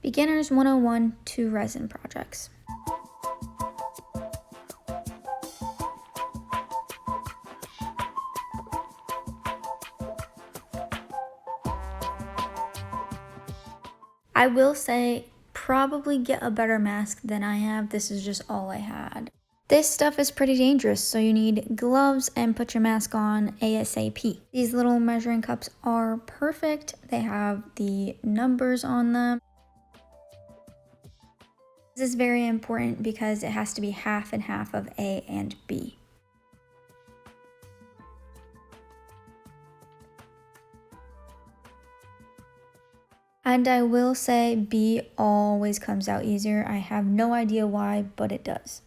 Beginner's 101 to resin projects. I will say, probably get a better mask than I have. This is just all I had. This stuff is pretty dangerous, so you need gloves and put your mask on ASAP. These little measuring cups are perfect. They have the numbers on them. This is very important because it has to be half and half of A and B. And I will say B always comes out easier. I have no idea why, but it does.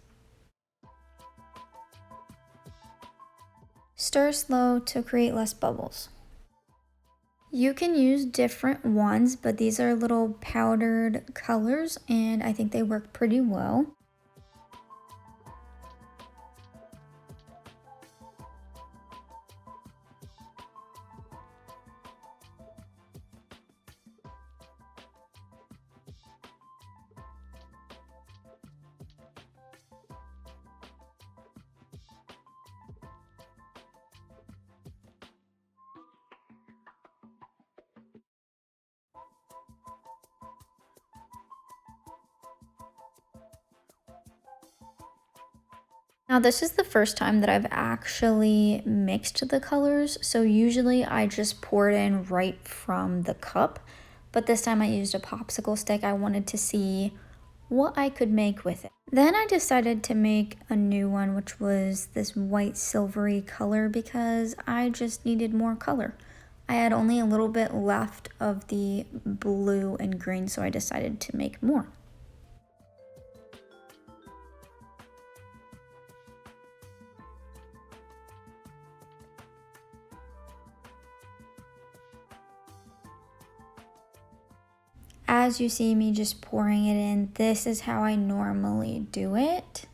Stir slow to create less bubbles. You can use different ones, but these are little powdered colors and I think they work pretty well. Now this is the first time that I've actually mixed the colors, so usually I just pour it in right from the cup, but this time I used a popsicle stick. I wanted to see what I could make with it. Then I decided to make a new one, which was this white silvery color because I just needed more color. I had only a little bit left of the blue and green, so I decided to make more. As you see me just pouring it in, this is how I normally do it.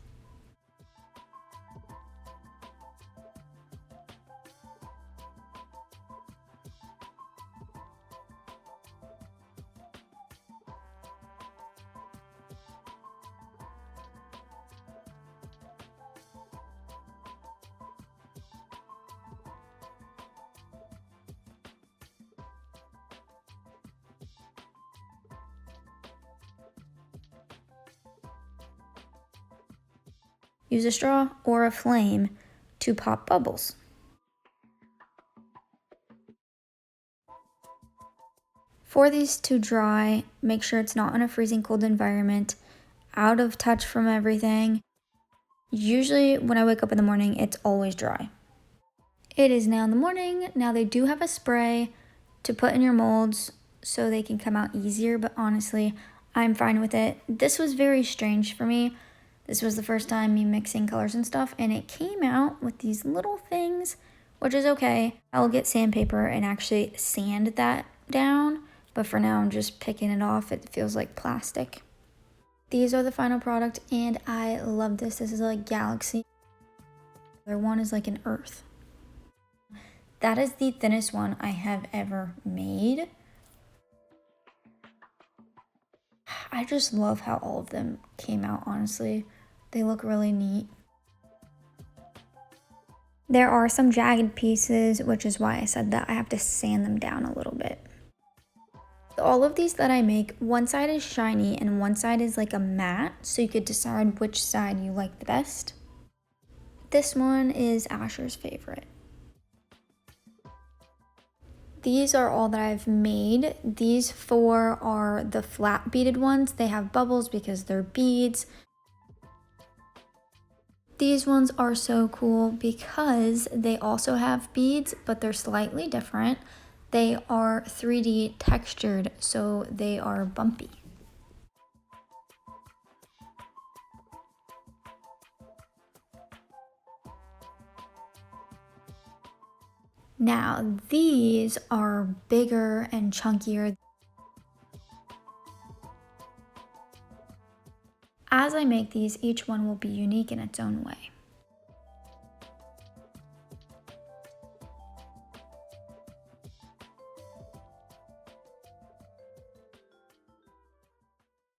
Use a straw or a flame to pop bubbles. For these to dry, make sure it's not in a freezing cold environment, out of touch from everything. Usually when I wake up in the morning, it's always dry. It is now in the morning. Now they do have a spray to put in your molds so they can come out easier, but honestly, I'm fine with it. This was very strange for me. This was the first time me mixing colors and stuff, and it came out with these little things, which is okay. I'll get sandpaper and actually sand that down, but for now I'm just picking it off. It feels like plastic. These are the final product, and I love this. This is like galaxy. The other one is like an earth. That is the thinnest one I have ever made. I just love how all of them came out, honestly. They look really neat. There are some jagged pieces, which is why I said that I have to sand them down a little bit. All of these that I make, one side is shiny and one side is like a matte, so you could decide which side you like the best. This one is Asher's favorite. These are all that I've made. These 4 are the flat beaded ones. They have bubbles because they're beads. These ones are so cool because they also have beads, but they're slightly different. They are 3D textured, so they are bumpy. Now, these are bigger and chunkier. As I make these, each one will be unique in its own way.